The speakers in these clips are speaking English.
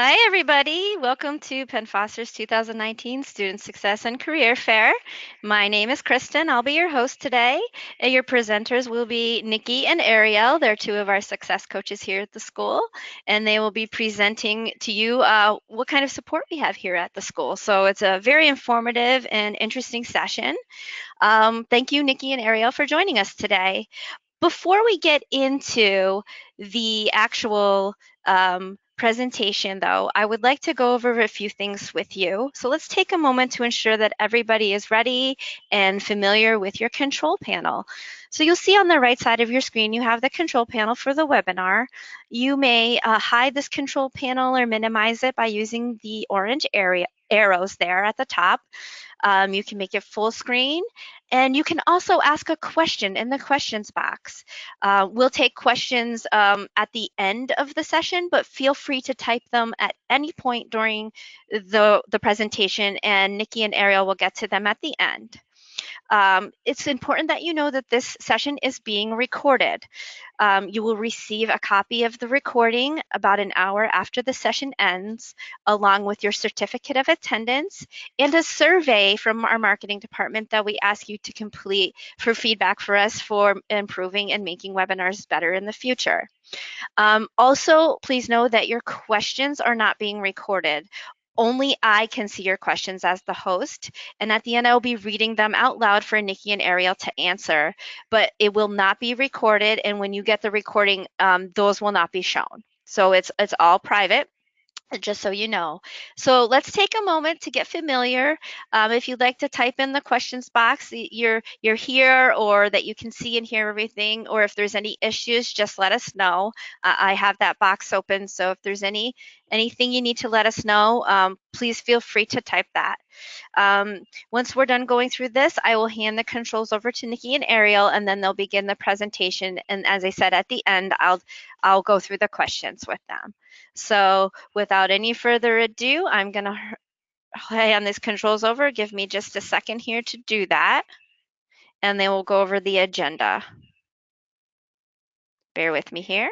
Hi, everybody. Welcome to Penn Foster's 2019 Student Success and Career Fair. My name is Kristen. I'll be your host today. And your presenters will be Nikki and Ariel. They're two of our success coaches here at the school, and they will be presenting to you what kind of support we have here at the school. So it's a very informative and interesting session. Thank you, Nikki and Ariel, for joining us today. Before we get into the actual presentation, though, I would like to go over a few things with you. So let's take a moment to ensure that everybody is ready and familiar with your control panel. So you'll see on the right side of your screen, you have the control panel for the webinar. You may hide this control panel or minimize it by using the orange arrows there at the top. You can make it full screen, and you can also ask a question in the questions box. We'll take questions at the end of the session, but feel free to type them at any point during the presentation, and Nikki and Ariel will get to them at the end. It's important that you know that this session is being recorded. You will receive a copy of the recording about an hour after the session ends, along with your certificate of attendance and a survey from our marketing department that we ask you to complete for feedback for us for improving and making webinars better in the future. Also, please know that your questions are not being recorded. Only I can see your questions as the host, and at the end, I'll be reading them out loud for Nikki and Ariel to answer, but it will not be recorded, and when you get the recording, those will not be shown. So it's all private, just so you know. So let's take a moment to get familiar. If you'd like to type in the questions box, you're here, or that you can see and hear everything, or if there's any issues, just let us know. I have that box open, so if there's anything you need to let us know, please feel free to type that. Once we're done going through this, I will hand the controls over to Nikki and Ariel, and then they'll begin the presentation. And as I said, at the end, I'll go through the questions with them. So without any further ado, I'm going to hand these controls over. Give me just a second here to do that, and then we'll go over the agenda. Bear with me here.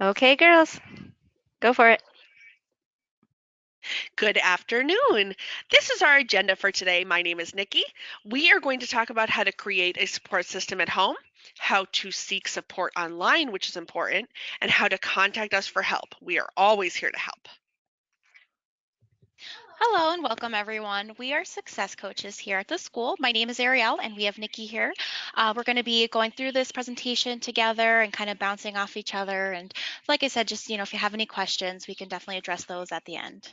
Okay, girls, go for it. Good afternoon. This is our agenda for today. My name is Nikki. We are going to talk about how to create a support system at home, how to seek support online, which is important, and how to contact us for help. We are always here to help. Hello and welcome everyone. We are success coaches here at the school. My name is Ariel and we have Nikki here. We're going to be going through this presentation together and kind of bouncing off each other. And like I said, just, if you have any questions, we can definitely address those at the end.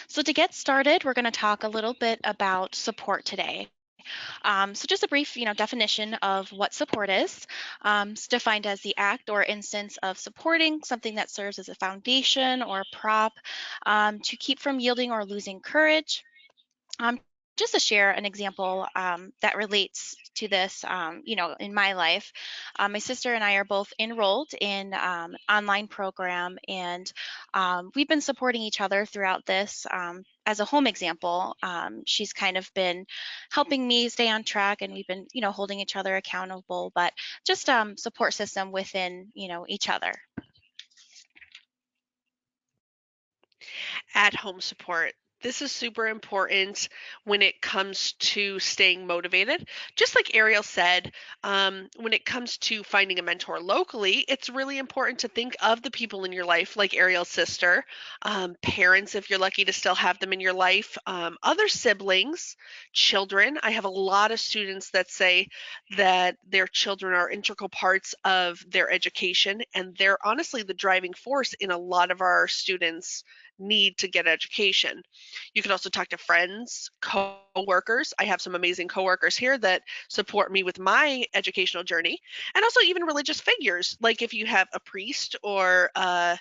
So to get started, we're going to talk a little bit about support today. So just a brief, definition of what support is. It's defined as the act or instance of supporting something that serves as a foundation or a prop to keep from yielding or losing courage. Um, just to share an example that relates to this, in my life, my sister and I are both enrolled in an online program, and we've been supporting each other throughout this. As a home example, she's kind of been helping me stay on track, and we've been, holding each other accountable, but just support system within, each other. At home support. This is super important when it comes to staying motivated. Just like Ariel said, when it comes to finding a mentor locally, it's really important to think of the people in your life, like Ariel's sister, parents, if you're lucky to still have them in your life, other siblings, children. I have a lot of students that say that their children are integral parts of their education, and they're honestly the driving force in a lot of our students' need to get education. You can also talk to friends, co-workers. I have some amazing co-workers here that support me with my educational journey, and also even religious figures, like if you have a priest or a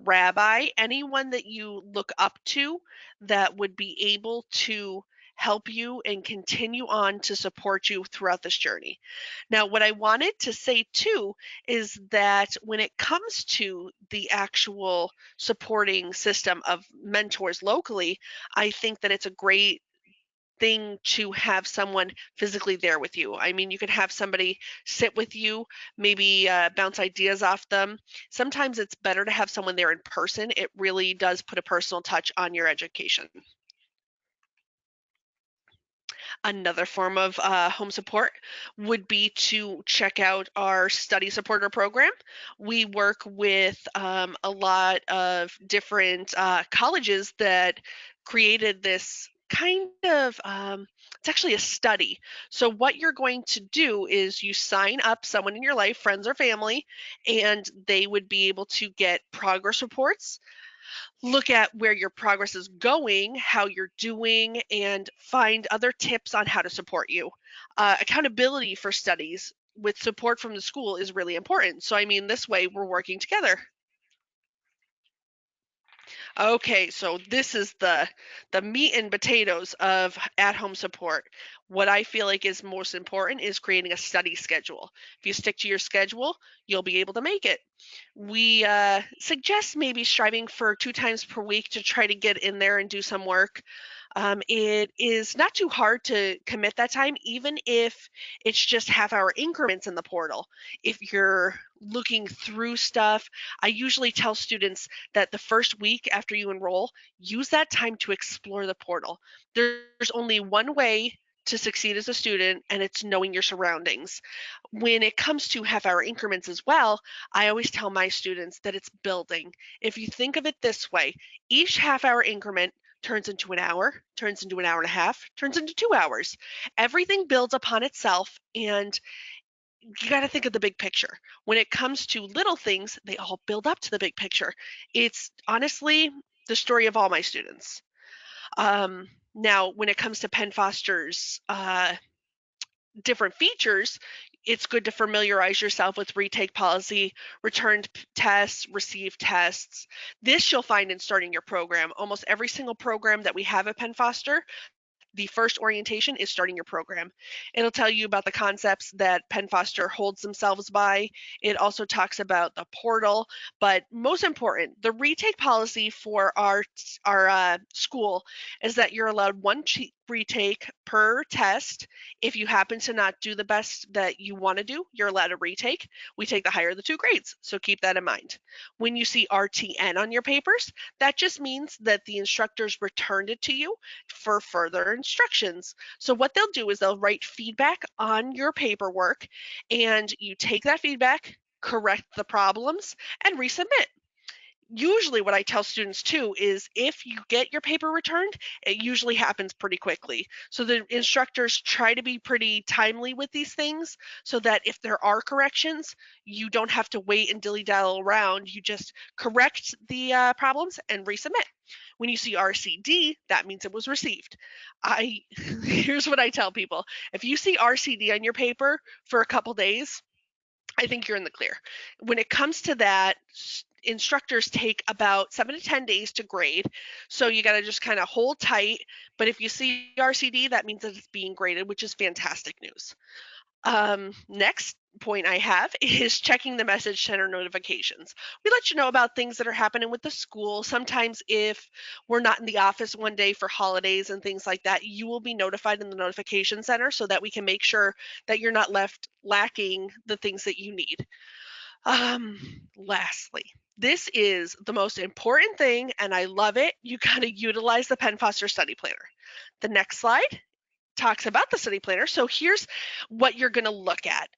rabbi, anyone that you look up to that would be able to help you and continue on to support you throughout this journey. Now, what I wanted to say too is that when it comes to the actual supporting system of mentors locally, I think that it's a great thing to have someone physically there with you. I mean, you could have somebody sit with you, maybe bounce ideas off them. Sometimes it's better to have someone there in person. It really does put a personal touch on your education. Another form of home support would be to check out our study supporter program. We work with a lot of different colleges that created this kind of it's actually a study. So what you're going to do is you sign up someone in your life, friends or family, and they would be able to get progress reports, look at where your progress is going, how you're doing, and find other tips on how to support you. Accountability for studies with support from the school is really important. So, I mean, this way we're working together. Okay, so this is the meat and potatoes of at-home support. What I feel like is most important is creating a study schedule. If you stick to your schedule, you'll be able to make it. We suggest maybe striving for 2 times per week to try to get in there and do some work. It is not too hard to commit that time, even if it's just half-hour increments in the portal. If you're looking through stuff, I usually tell students that the first week after you enroll, use that time to explore the portal. There's only one way to succeed as a student, and it's knowing your surroundings. When it comes to half-hour increments as well, I always tell my students that it's building. If you think of it this way, each half-hour increment turns into an hour, turns into an hour and a half, turns into 2 hours. Everything builds upon itself, and you got to think of the big picture. When it comes to little things, they all build up to the big picture. It's honestly the story of all my students. Now, when it comes to Penn Foster's different features, it's good to familiarize yourself with retake policy, returned tests, received tests. This you'll find in starting your program. Almost every single program that we have at Penn Foster, the first orientation is starting your program. It'll tell you about the concepts that Penn Foster holds themselves by. It also talks about the portal, but most important, the retake policy for our school is that you're allowed one retake per test. If you happen to not do the best that you want to do, you're allowed a retake. We take the higher of the 2 grades, so keep that in mind. When you see RTN on your papers, that just means that the instructors returned it to you for further instructions. So what they'll do is they'll write feedback on your paperwork, and you take that feedback, correct the problems, and resubmit. Usually what I tell students too is if you get your paper returned, it usually happens pretty quickly. So the instructors try to be pretty timely with these things so that if there are corrections, you don't have to wait and dilly-dally around. You just correct the problems and resubmit. When you see RCD, that means it was received. Here's what I tell people. If you see RCD on your paper for a couple days, I think you're in the clear. When it comes to that, instructors take about 7 to 10 days to grade. So you got to just kind of hold tight. But if you see RCD, that means that it's being graded, which is fantastic news. Next point I have is checking the message center notifications. We let you know about things that are happening with the school. Sometimes if we're not in the office one day for holidays and things like that, you will be notified in the notification center so that we can make sure that you're not left lacking the things that you need. Lastly, this is the most important thing, and I love it. You got to utilize the Penn Foster Study Planner. The next slide talks about the study planner. So here's what you're going to look at.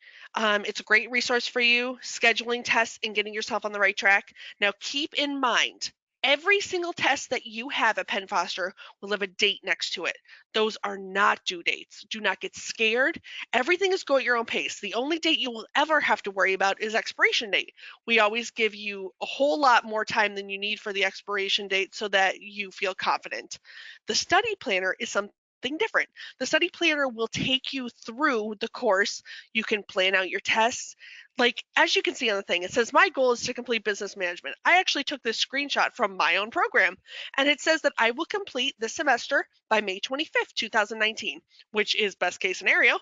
It's a great resource for you, scheduling tests and getting yourself on the right track. Now keep in mind, every single test that you have at Penn Foster will have a date next to it. Those are not due dates. Do not get scared. Everything is go at your own pace. The only date you will ever have to worry about is expiration date. We always give you a whole lot more time than you need for the expiration date so that you feel confident. The study planner is something different. The study planner will take you through the course. You can plan out your tests. Like, as you can see on the thing, it says, my goal is to complete business management. I actually took this screenshot from my own program, and it says that I will complete this semester by May 25th, 2019, which is best case scenario.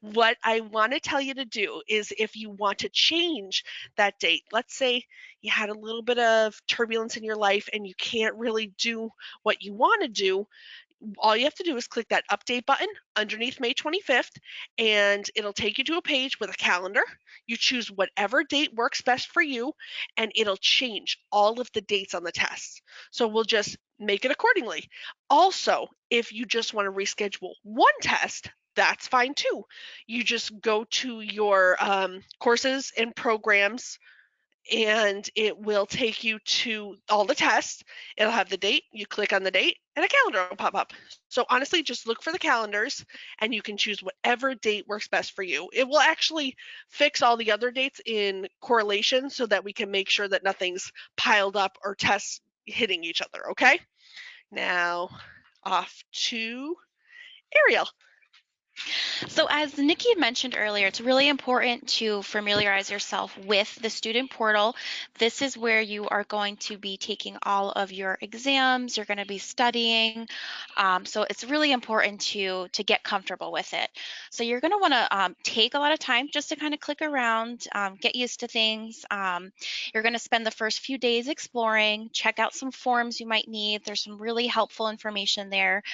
What I want to tell you to do is if you want to change that date, let's say you had a little bit of turbulence in your life and you can't really do what you want to do, all you have to do is click that update button underneath May 25th, and it'll take you to a page with a calendar. You choose whatever date works best for you, and it'll change all of the dates on the test. So we'll just make it accordingly. Also, if you just want to reschedule one test, that's fine too. You just go to your courses and programs, and it will take you to all the tests. It'll have the date. You click on the date, and a calendar will pop up. So honestly, just look for the calendars, and you can choose whatever date works best for you. It will actually fix all the other dates in correlation so that we can make sure that nothing's piled up or tests hitting each other. Okay. Now off to Ariel. So, as Nikki mentioned earlier, it's really important to familiarize yourself with the student portal. This is where you are going to be taking all of your exams, you're going to be studying. So, it's really important to get comfortable with it. So, you're going to want to take a lot of time just to kind of click around, get used to things. You're going to spend the first few days exploring, check out some forms you might need. There's some really helpful information there.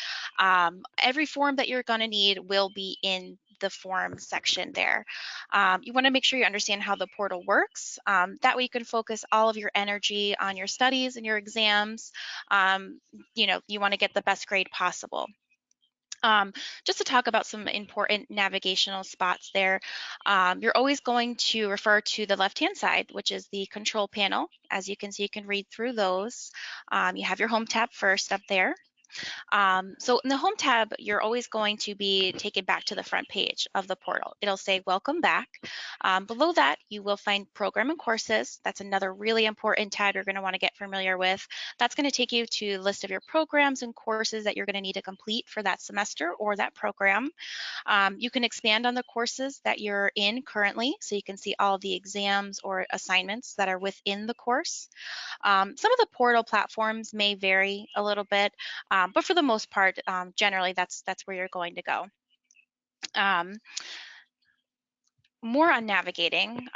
Every form that you're going to need will be in the form section there. You want to make sure you understand how the portal works. That way you can focus all of your energy on your studies and your exams. You want to get the best grade possible. Just to talk about some important navigational spots there, you're always going to refer to the left-hand side, which is the control panel. As you can see, you can read through those. You have your home tab first up there. So in the home tab, you're always going to be taken back to the front page of the portal. It'll say welcome back. Below that, you will find program and courses. That's another really important tab you're going to want to get familiar with. That's going to take you to a list of your programs and courses that you're going to need to complete for that semester or that program. You can expand on the courses that you're in currently, so you can see all the exams or assignments that are within the course. Some of the portal platforms may vary a little bit, but for the most part, generally that's where you're going to go. Um, More on navigating,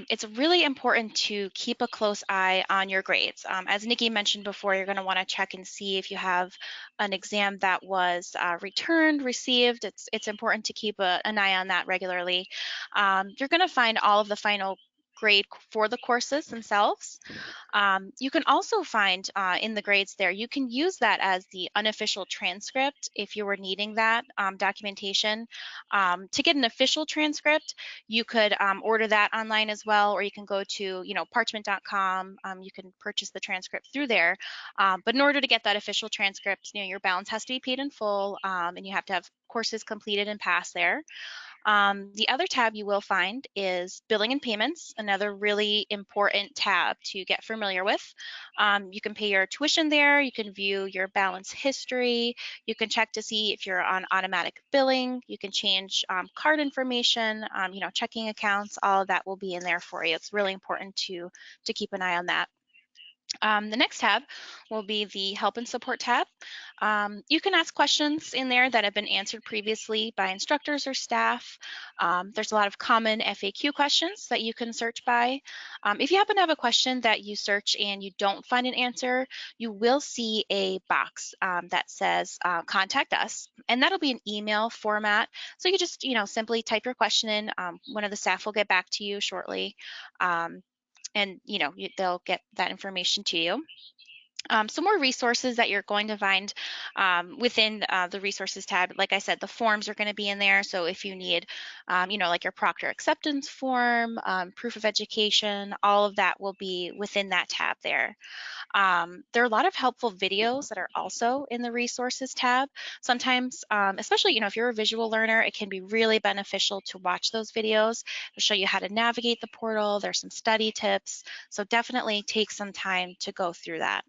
it's really important to keep a close eye on your grades. As Nikki mentioned before, you're going to want to check and see if you have an exam that was returned, received. It's important to keep an eye on that regularly. You're going to find all of the final grade for the courses themselves. You can also find in the grades there, you can use that as the unofficial transcript if you were needing that documentation. To get an official transcript, you could order that online as well, or you can go to, parchment.com. You can purchase the transcript through there. But in order to get that official transcript, your balance has to be paid in full, and you have to have courses completed and passed there. The other tab you will find is billing and payments, another really important tab to get familiar with. You can pay your tuition there, you can view your balance history, you can check to see if you're on automatic billing, you can change card information, checking accounts, all of that will be in there for you. It's really important to keep an eye on that. The next tab will be the help and support tab. You can ask questions in there that have been answered previously by instructors or staff. There's a lot of common FAQ questions that you can search by. If you happen to have a question that you search and you don't find an answer, you will see a box that says contact us, and that'll be an email format. So you just, simply type your question in. One of the staff will get back to you shortly. And they'll get that information to you. Some more resources that you're going to find within the resources tab. Like I said, the forms are going to be in there. So if you need, like your proctor acceptance form, proof of education, all of that will be within that tab there. There are a lot of helpful videos that are also in the resources tab. Sometimes, especially, if you're a visual learner, it can be really beneficial to watch those videos. They'll show you how to navigate the portal. There's some study tips. So definitely take some time to go through that.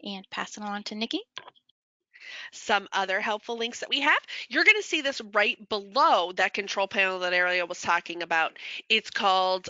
And pass it on to Nikki. Some other helpful links that we have, you're going to see this right below that control panel that Ariel was talking about. It's called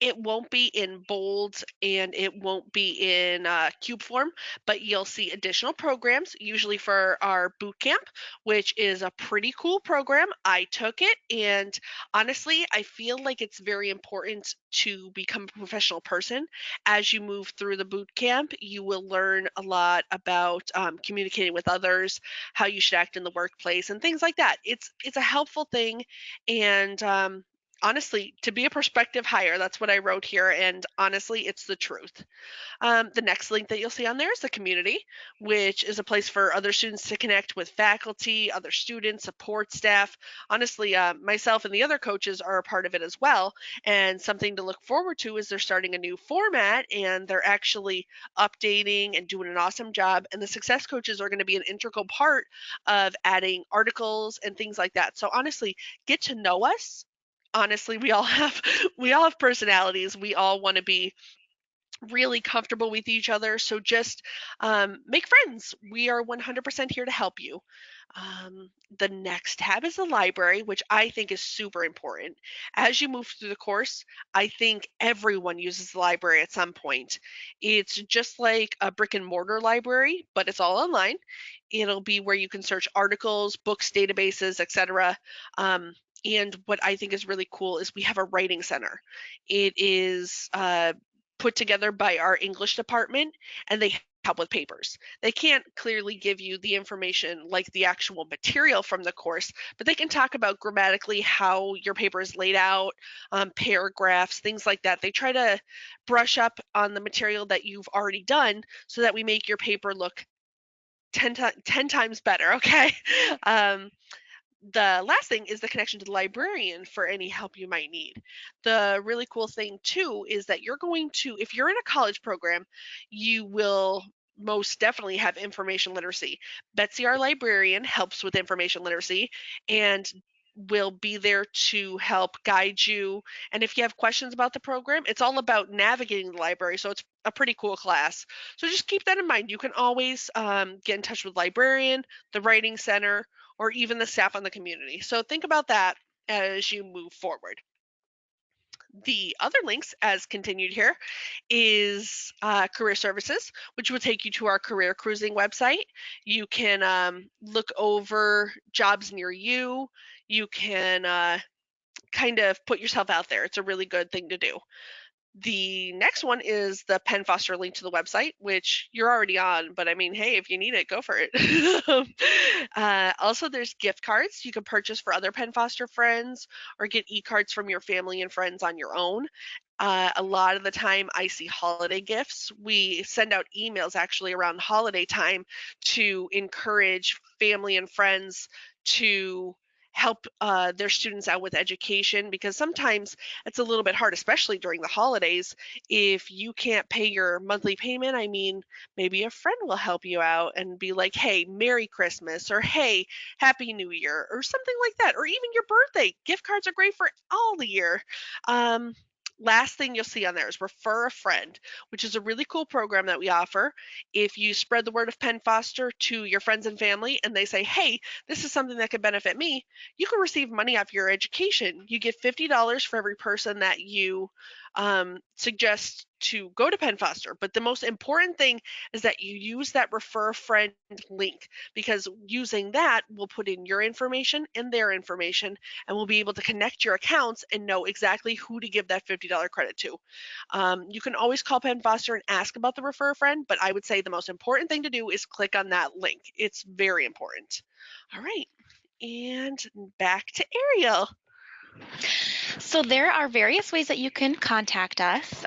It won't be in bold and it won't be in cube form, but you'll see additional programs, usually for our boot camp, which is a pretty cool program. I took it, and honestly, I feel like it's very important to become a professional person. As you move through the boot camp, you will learn a lot about communicating with others, how you should act in the workplace, and things like that. It's a helpful thing, and honestly, to be a prospective hire, that's what I wrote here, and honestly, it's the truth. The next link that you'll see on there is the community, which is a place for other students to connect with faculty, other students, support staff. Honestly, myself and the other coaches are a part of it as well. And something to look forward to is they're starting a new format and they're actually updating and doing an awesome job. And the success coaches are going to be an integral part of adding articles and things like that. So honestly, get to know us. Honestly, we all have personalities. We all want to be really comfortable with each other. So just make friends. We are 100% here to help you. The next tab is the library, which I think is super important. As you move through the course, I think everyone uses the library at some point. It's just like a brick and mortar library, but it's all online. It'll be where you can search articles, books, databases, etc. And what I think is really cool is we have a writing center. It is put together by our English department, and they help with papers. They can't clearly give you the information like the actual material from the course, but they can talk about grammatically how your paper is laid out, paragraphs, things like that. They try to brush up on the material that you've already done so that we make your paper look 10 times better, okay? Um, the last thing is the connection to the librarian for any help you might need. The really cool thing too is that you're going to, if you're in a college program, you will most definitely have information literacy. Betsy, our librarian, helps with information literacy and will be there to help guide you. And if you have questions about the program, it's all about navigating the library. So it's a pretty cool class. So just keep that in mind. You can always get in touch with librarian, the writing center, or even the staff on the community. So think about that as you move forward. The other links, as continued here, is career services, which will take you to our career cruising website. You can look over jobs near you. You can kind of put yourself out there. It's a really good thing to do. The next one is the Penn Foster link to the website, which you're already on, but I mean, hey, if you need it, go for it. Also, there's gift cards you can purchase for other Penn Foster friends or get e-cards from your family and friends on your own. A lot of the time, I see holiday gifts. We send out emails actually around holiday time to encourage family and friends to help their students out with education, because sometimes it's a little bit hard, especially during the holidays. If you can't pay your monthly payment, I mean, maybe a friend will help you out and be like, hey, Merry Christmas, or hey, Happy New Year, or something like that, or even your birthday. Gift cards are great for all the year. Um, Last thing you'll see on there is Refer a Friend, which is a really cool program that we offer. If you spread the word of Penn Foster to your friends and family and they say, hey, this is something that could benefit me, you can receive money off your education. You get $50 for every person that you suggest to go to Penn Foster. But the most important thing is that you use that Refer a Friend link, because using that will put in your information and their information, and we'll be able to connect your accounts and know exactly who to give that $50 credit to. You can always call Penn Foster and ask about the Refer a Friend, but I would say the most important thing to do is click on that link. It's very important. All right. And back to Ariel. So there are various ways that you can contact us.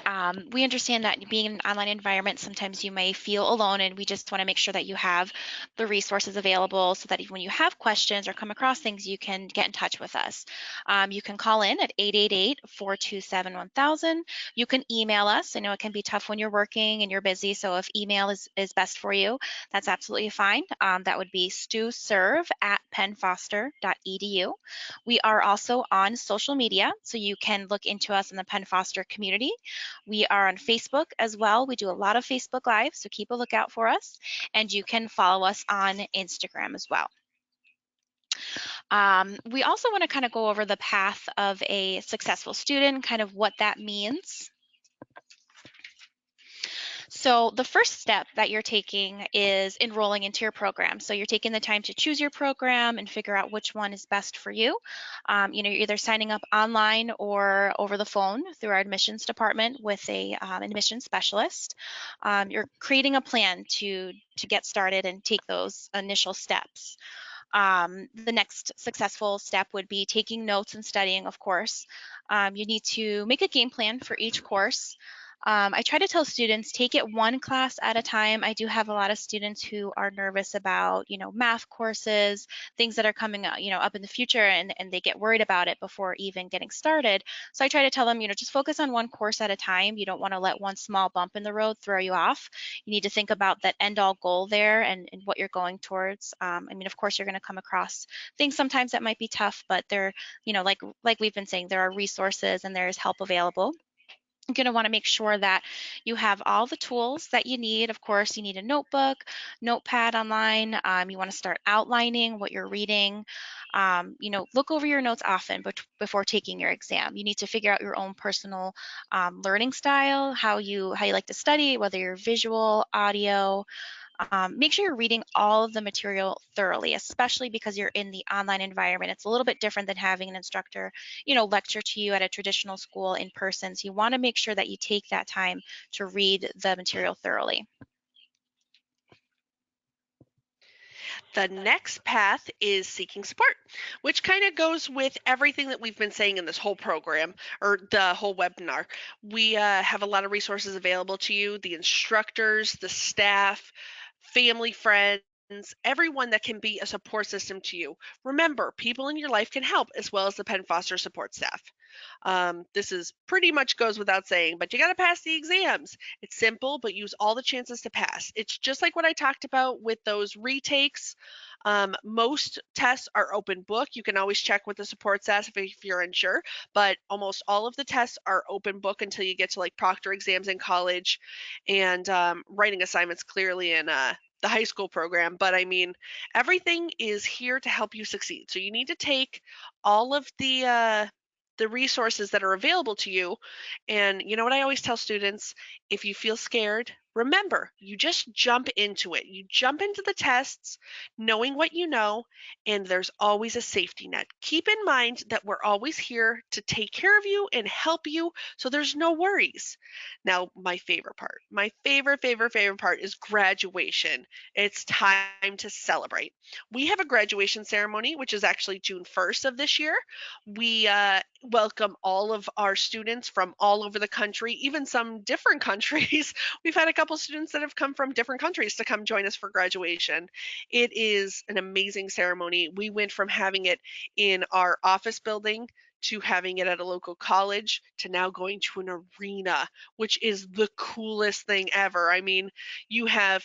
We understand that being in an online environment, sometimes you may feel alone, and we just want to make sure that you have the resources available so that even when you have questions or come across things, you can get in touch with us. You can call in at 888-427-1000. You can email us. I know it can be tough when you're working and you're busy, so if email is best for you, that's absolutely fine. That would be stuserve@pennfoster.edu. We are also on social media, so you can look into us in the Penn Foster community. We are on Facebook as well. We do a lot of Facebook Live, so keep a lookout for us. And you can follow us on Instagram as well. We also want to kind of go over the path of a successful student, kind of what that means. So the first step that you're taking is enrolling into your program. So you're taking the time to choose your program and figure out which one is best for you. You're either signing up online or over the phone through our admissions department with a admissions specialist. You're creating a plan to get started and take those initial steps. The next successful step would be taking notes and studying, of course. You need to make a game plan for each course. I try to tell students take it one class at a time. I do have a lot of students who are nervous about, math courses, things that are coming up, up in the future, and they get worried about it before even getting started. So I try to tell them, just focus on one course at a time. You don't want to let one small bump in the road throw you off. You need to think about that end all goal there and what you're going towards. Of course, you're going to come across things sometimes that might be tough, but there, like we've been saying, there are resources and there is help available. You're going to want to make sure that you have all the tools that you need. Of course, you need a notebook, notepad online. You want to start outlining what you're reading. Look over your notes often before taking your exam. You need to figure out your own personal learning style, how you like to study, whether you're visual, audio. Make sure you're reading all of the material thoroughly, especially because you're in the online environment. It's a little bit different than having an instructor, lecture to you at a traditional school in person. So you want to make sure that you take that time to read the material thoroughly. The next path is seeking support, which kind of goes with everything that we've been saying in this whole program or the whole webinar. We have a lot of resources available to you, the instructors, the staff, family, friends, everyone that can be a support system to you. Remember, people in your life can help as well as the Penn Foster support staff. This is pretty much goes without saying, but you got to pass the exams. It's simple, but use all the chances to pass. It's just like what I talked about with those retakes. Most tests are open book. You can always check with the support staff if you're unsure, but almost all of the tests are open book until you get to like proctor exams in college and writing assignments clearly in the high school program. But everything is here to help you succeed. So you need to take all of the resources that are available to you. And you know what I always tell students? If you feel scared, remember, you just jump into it. You jump into the tests knowing what you know, and there's always a safety net. Keep in mind that we're always here to take care of you and help you, so there's no worries. Now, my favorite part, my favorite part is graduation. It's time to celebrate. We have a graduation ceremony, which is actually June 1st of this year. We welcome all of our students from all over the country, even some different countries. We've had a couple students that have come from different countries to come join us for graduation. It is an amazing ceremony. We went from having it in our office building to having it at a local college to now going to an arena, which is the coolest thing ever. You have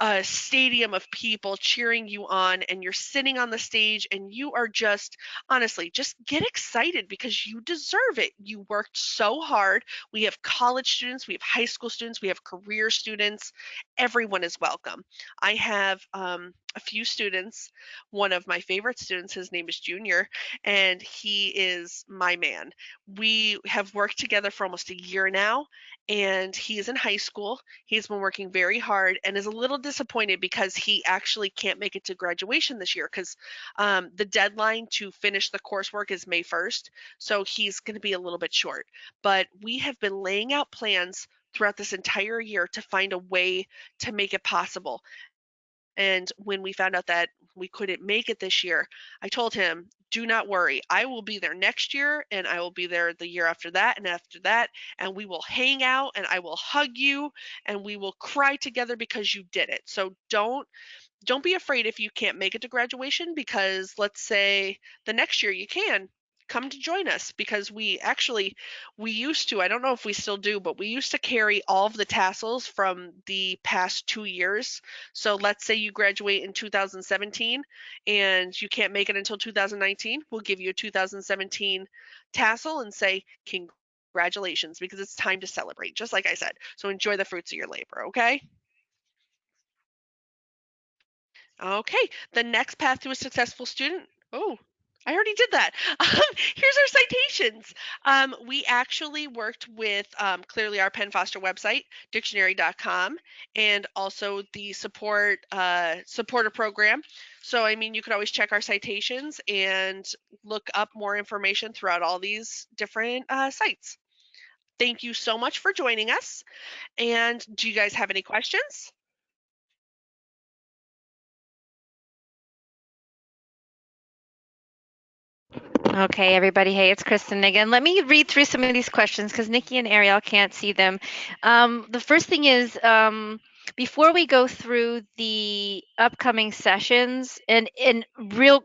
a stadium of people cheering you on, and you're sitting on the stage and you are just, honestly, just get excited because you deserve it. You worked so hard. We have college students, we have high school students, we have career students. Everyone is welcome. I have a few students. One of my favorite students, his name is Junior, and he is my man. We have worked together for almost a year now, and he is in high school. He's been working very hard and is a little disappointed because he actually can't make it to graduation this year because the deadline to finish the coursework is May 1st. So he's going to be a little bit short. But we have been laying out plans throughout this entire year to find a way to make it possible. And when we found out that we couldn't make it this year, I told him, do not worry. I will be there next year, and I will be there the year after that, and we will hang out and I will hug you and we will cry together because you did it. So don't be afraid if you can't make it to graduation, because let's say the next year you can come to join us, because we used to, I don't know if we still do, but we used to carry all of the tassels from the past 2 years. So let's say you graduate in 2017 and you can't make it until 2019, we'll give you a 2017 tassel and say congratulations, because it's time to celebrate, just like I said. So enjoy the fruits of your labor. Okay. Okay, the next path to a successful student. Oh, I already did that. Here's our citations. We actually worked with clearly our Penn Foster website, dictionary.com, and also the supporter program. So, I mean, you could always check our citations and look up more information throughout all these different sites. Thank you so much for joining us. And do you guys have any questions? Okay, everybody. Hey, it's Kristen again. Let me read through some of these questions because Nikki and Ariel can't see them. The first thing is before we go through the upcoming sessions, and real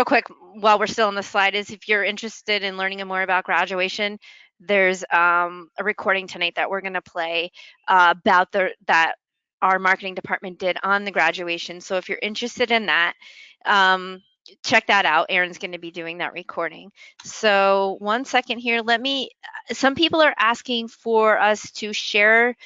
quick while we're still on the slide, is if you're interested in learning more about graduation, there's a recording tonight that we're going to play about that our marketing department did on the graduation. So if you're interested in that, um, check that out. Erin's going to be doing that recording. So one second here, some people are asking for us to share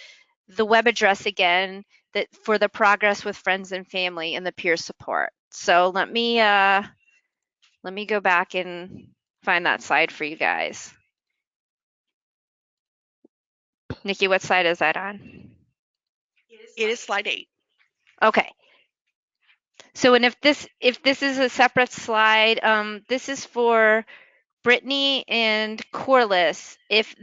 the web address again, that for the progress with friends and family and the peer support. So let me go back and find that slide for you guys. Nikki, what slide is that on? It is slide 8. Okay. So, and if this is a separate slide, this is for Brittany and Corliss. If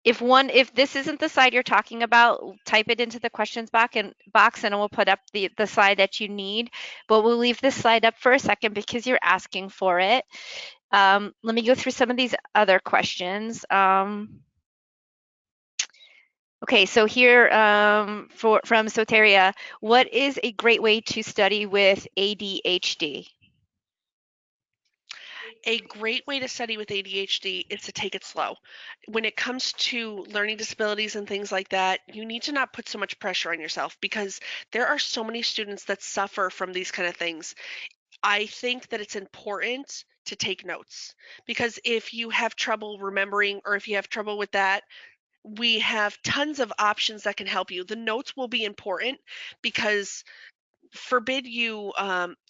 this isn't the slide you're talking about, type it into the questions box and we'll put up the slide that you need. But we'll leave this slide up for a second because you're asking for it. Let me go through some of these other questions. Okay, so here from Soteria, what is a great way to study with ADHD? A great way to study with ADHD is to take it slow. When it comes to learning disabilities and things like that, you need to not put so much pressure on yourself because there are so many students that suffer from these kind of things. I think that it's important to take notes because if you have trouble remembering or if you have trouble with that, we have tons of options that can help you. The notes will be important because forbid you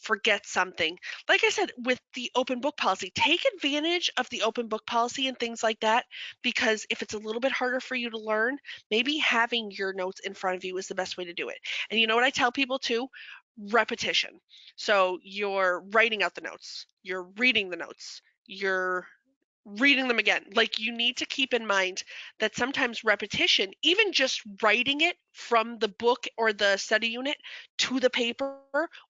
forget something. Like I said, with the open book policy, take advantage of the open book policy and things like that, because if it's a little bit harder for you to learn, maybe having your notes in front of you is the best way to do it. And you know what I tell people too? Repetition. So you're writing out the notes, you're reading the notes, you're reading them again. Like you need to keep in mind that sometimes repetition, even just writing it from the book or the study unit to the paper,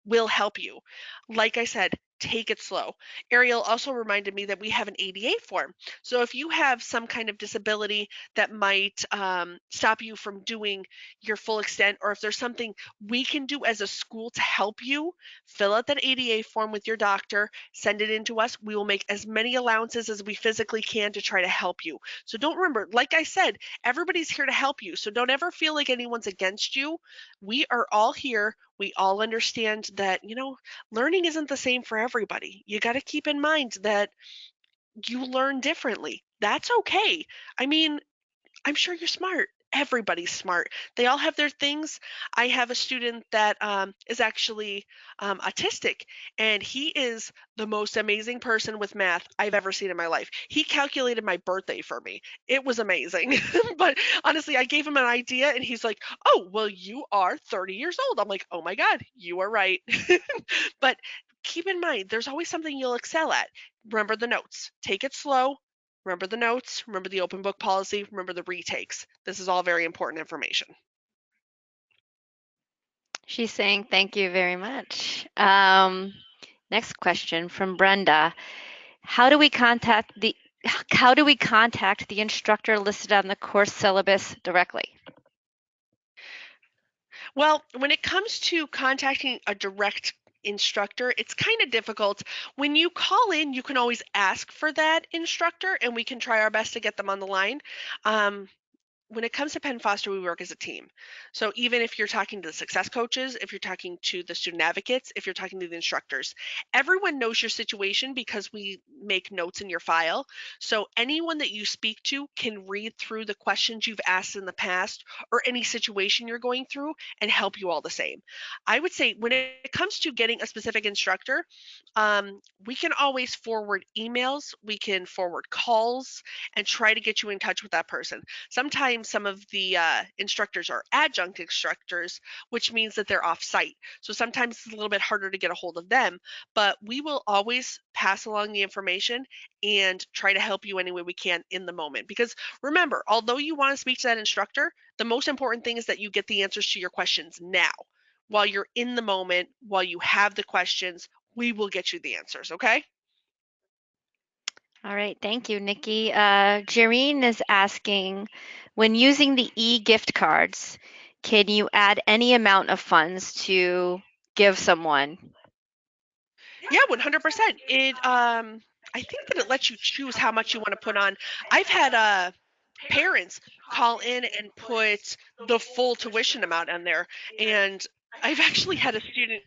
will help you. Like I said, take it slow. Ariel also reminded me that we have an ADA form. So if you have some kind of disability that might stop you from doing your full extent, or if there's something we can do as a school to help you, fill out that ADA form with your doctor, send it in to us. We will make as many allowances as we physically can to try to help you. So don't remember, like I said, everybody's here to help you. So don't ever feel like anyone's against you. We are all here. We all understand that, learning isn't the same for everybody. You got to keep in mind that you learn differently. That's okay. I mean, I'm sure you're smart. Everybody's smart. They all have their things. I have a student that is actually autistic, and he is the most amazing person with math I've ever seen in my life. He calculated my birthday for me. It was amazing. But honestly, I gave him an idea, and he's like, "Oh, well, you are 30 years old." I'm like, "Oh my God, you are right." But keep in mind, there's always something you'll excel at. Remember the notes. Take it slow. Remember the notes, remember the open book policy, remember the retakes. This is all very important information. She's saying thank you very much. Next question from Brenda. How do we contact the how do we contact the instructor listed on the course syllabus directly? Well, when it comes to contacting a direct instructor, it's kind of difficult. When you call in, you can always ask for that instructor and we can try our best to get them on the line. Um, when it comes to Penn Foster, we work as a team. So even if you're talking to the success coaches, if you're talking to the student advocates, if you're talking to the instructors, everyone knows your situation because we make notes in your file. So anyone that you speak to can read through the questions you've asked in the past or any situation you're going through and help you all the same. I would say when it comes to getting a specific instructor, we can always forward emails, we can forward calls, and try to get you in touch with that person. Sometimes some of the instructors are adjunct instructors, which means that they're off site. So sometimes it's a little bit harder to get a hold of them, but we will always pass along the information and try to help you any way we can in the moment. Because remember, although you want to speak to that instructor, the most important thing is that you get the answers to your questions now. While you're in the moment, while you have the questions, we will get you the answers, okay? All right, thank you, Nikki. Jareen is asking, when using the e-gift cards, can you add any amount of funds to give someone? Yeah, 100%. I think that it lets you choose how much you want to put on. I've had parents call in and put the full tuition amount on there, and I've actually had a student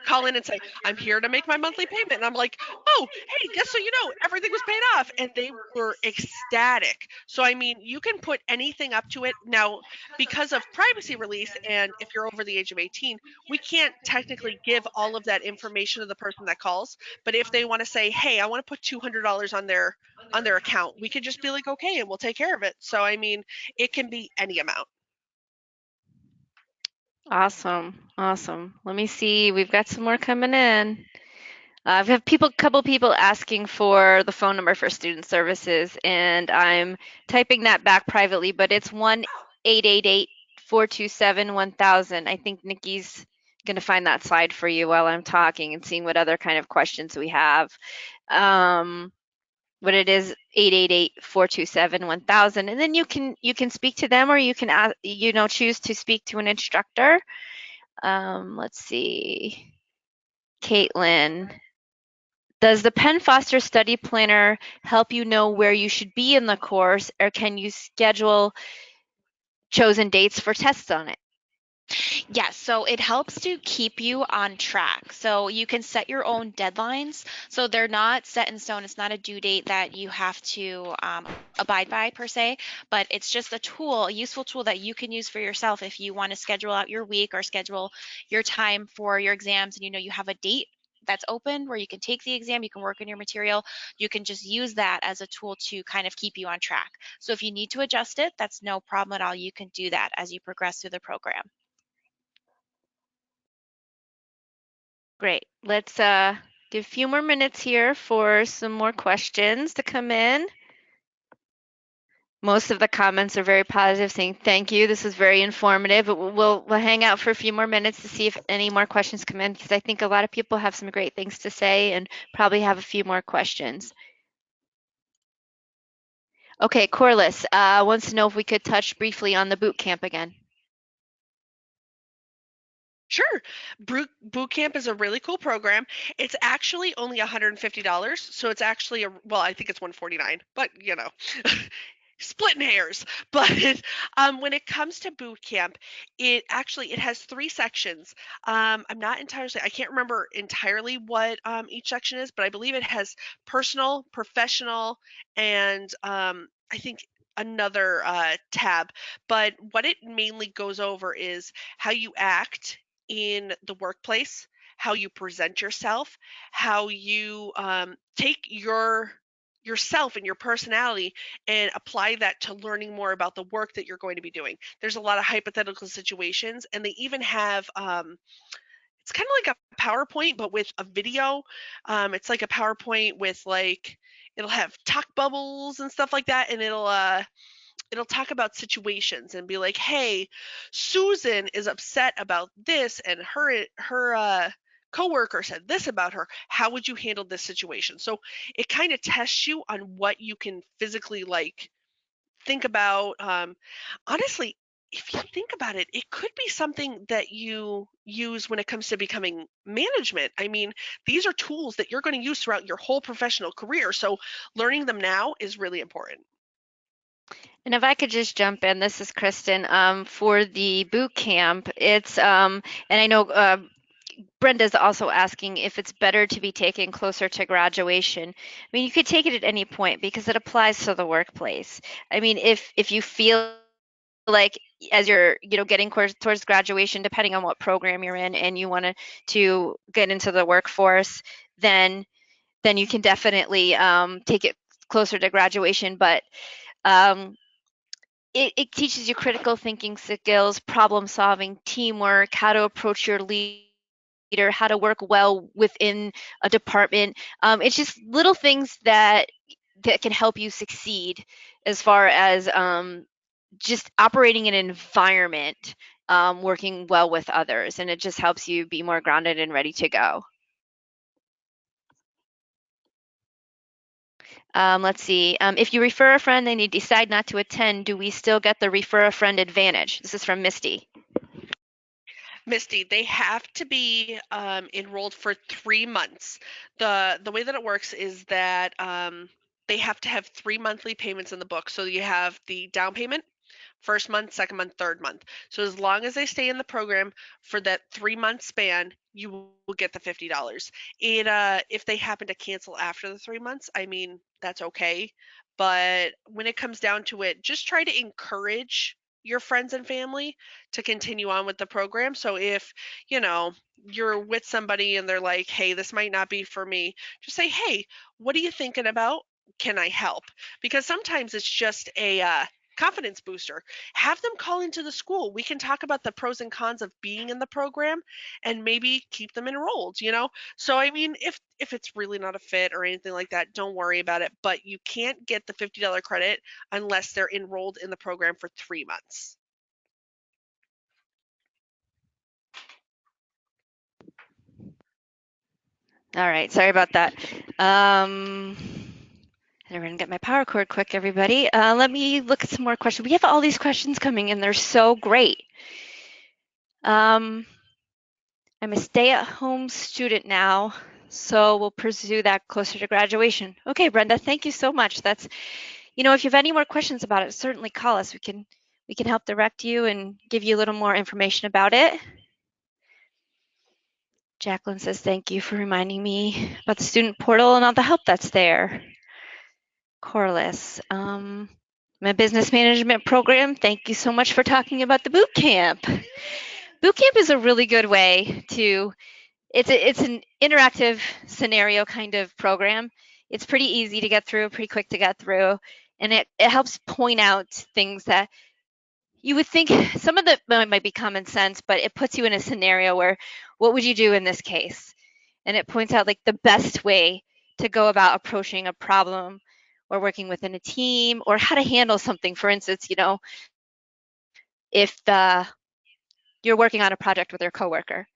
call in and say, "I'm here to make my monthly payment." And I'm like, "Oh, hey, just so you know, everything was paid off." And they were ecstatic. So, I mean, you can put anything up to it. Now, because of privacy release, and if you're over the age of 18, we can't technically give all of that information to the person that calls. But if they want to say, "Hey, I want to put $200 on their account," we could just be like, "Okay, and we'll take care of it." So, I mean, it can be any amount. Awesome, awesome. Let me see. We've got some more coming in. I've had couple people asking for the phone number for student services, and I'm typing that back privately, but it's 1-888-427-1000. I think Nikki's going to find that slide for you while I'm talking and seeing what other kind of questions we have. But it is 888-427-1000, and then you can speak to them, or you can choose to speak to an instructor. Let's see. Caitlin, does the Penn Foster Study Planner help you know where you should be in the course, or can you schedule chosen dates for tests on it? Yes, so it helps to keep you on track. So you can set your own deadlines. So they're not set in stone. It's not a due date that you have to abide by per se, but it's just a tool, a useful tool that you can use for yourself if you want to schedule out your week or schedule your time for your exams and you know you have a date that's open where you can take the exam, you can work on your material, you can just use that as a tool to kind of keep you on track. So if you need to adjust it, that's no problem at all. You can do that as you progress through the program. Great. Let's give a few more minutes here for some more questions to come in. Most of the comments are very positive, saying thank you. This is very informative. But we'll hang out for a few more minutes to see if any more questions come in, because I think a lot of people have some great things to say and probably have a few more questions. Okay, Corliss wants to know if we could touch briefly on the boot camp again. Sure. Boot camp is a really cool program. It's actually only $150, so it's actually well, I think it's 149, but splitting hairs. But when it comes to boot camp, it has three sections. I'm not entirely, I can't remember entirely what each section is, but I believe it has personal, professional, and I think another tab. But what it mainly goes over is how you act in the workplace, how you present yourself, how you take yourself and your personality and apply that to learning more about the work that you're going to be doing. There's a lot of hypothetical situations, and they even have it's kind of like a PowerPoint, but with a video. It's like a PowerPoint with like it'll have talk bubbles and stuff like that, and it'll talk about situations and be like, "Hey, Susan is upset about this, and her coworker said this about her. How would you handle this situation?" So it kind of tests you on what you can physically like think about. Honestly, if you think about it, it could be something that you use when it comes to becoming management. I mean, these are tools that you're going to use throughout your whole professional career. So learning them now is really important. And if I could just jump in, this is Kristen. For the boot camp, and I know Brenda's also asking if it's better to be taken closer to graduation. I mean, you could take it at any point because it applies to the workplace. I mean, if you feel like as you're getting towards graduation, depending on what program you're in, and you want to get into the workforce, then you can definitely take it closer to graduation. But um, it teaches you critical thinking skills, problem solving, teamwork, how to approach your leader, how to work well within a department. It's just little things that can help you succeed as far as just operating in an environment, working well with others, and it just helps you be more grounded and ready to go. Let's see. If you refer a friend and you decide not to attend, do we still get the refer a friend advantage? This is from Misty. Misty, they have to be enrolled for 3 months. The way that it works is that they have to have 3 monthly payments in the book. So you have the down payment, first month, second month, third month. So as long as they stay in the program for that 3 month span, you will get the $50. If they happen to cancel after the 3 months, I mean, that's okay. But when it comes down to it, just try to encourage your friends and family to continue on with the program. So if, you know, you're with somebody and they're like, hey, this might not be for me, just say, hey, what are you thinking about? Can I help? Because sometimes it's just a confidence booster. Have them call into the school. We can talk about the pros and cons of being in the program and maybe keep them enrolled. So I mean, if it's really not a fit or anything like that, don't worry about it, but you can't get the $50 credit unless they're enrolled in the program for 3 months. All right, sorry about that. I'm going to get my power cord quick, everybody. Let me look at some more questions. We have all these questions coming in. They're so great. I'm a stay-at-home student now, so we'll pursue that closer to graduation. Okay, Brenda, thank you so much. If you have any more questions about it, certainly call us. We can help direct you and give you a little more information about it. Jacqueline says, thank you for reminding me about the student portal and all the help that's there. Corliss, my business management program, thank you so much for talking about the boot camp. Boot camp is a really good way it's an interactive scenario kind of program. It's pretty easy to get through, pretty quick to get through, and it helps point out things that you would think some of the might be common sense, but it puts you in a scenario where what would you do in this case? And it points out like the best way to go about approaching a problem or working within a team or how to handle something. For instance, if you're working on a project with your coworker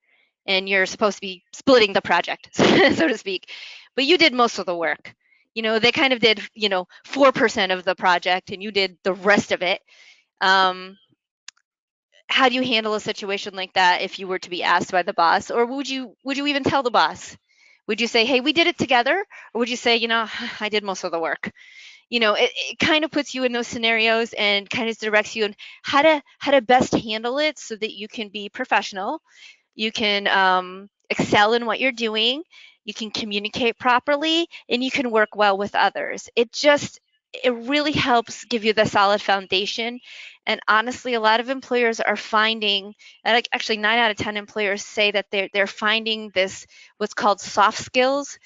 and you're supposed to be splitting the project, so to speak, but you did most of the work. They kind of did, 4% of the project and you did the rest of it. Um, how do you handle a situation like that if you were to be asked by the boss, or would you even tell the boss? Would you say, hey, we did it together, or would you say, I did most of the work? It kind of puts you in those scenarios and kind of directs you on how to best handle it so that you can be professional, you can excel in what you're doing, you can communicate properly, and you can work well with others. It really helps give you the solid foundation. And honestly, a lot of employers are finding, like actually 9 out of 10 employers say that they're finding this what's called soft skills.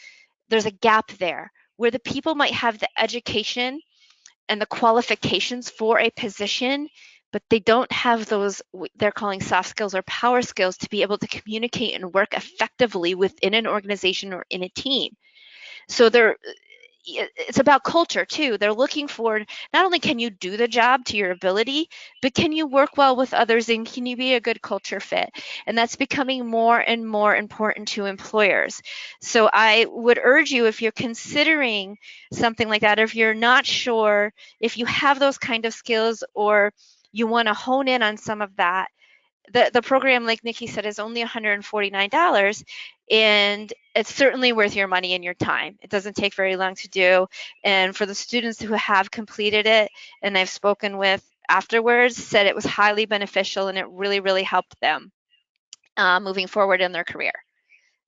There's a gap there where the people might have the education and the qualifications for a position, but they don't have those they're calling soft skills or power skills to be able to communicate and work effectively within an organization or in a team. So it's about culture too. They're looking for not only can you do the job to your ability, but can you work well with others and can you be a good culture fit? And that's becoming more and more important to employers. So I would urge you, if you're considering something like that, or if you're not sure if you have those kind of skills or you want to hone in on some of that, the program, like Nikki said, is only $149, and it's certainly worth your money and your time. It doesn't take very long to do, and for the students who have completed it, and I've spoken with afterwards, said it was highly beneficial and it really, really helped them moving forward in their career.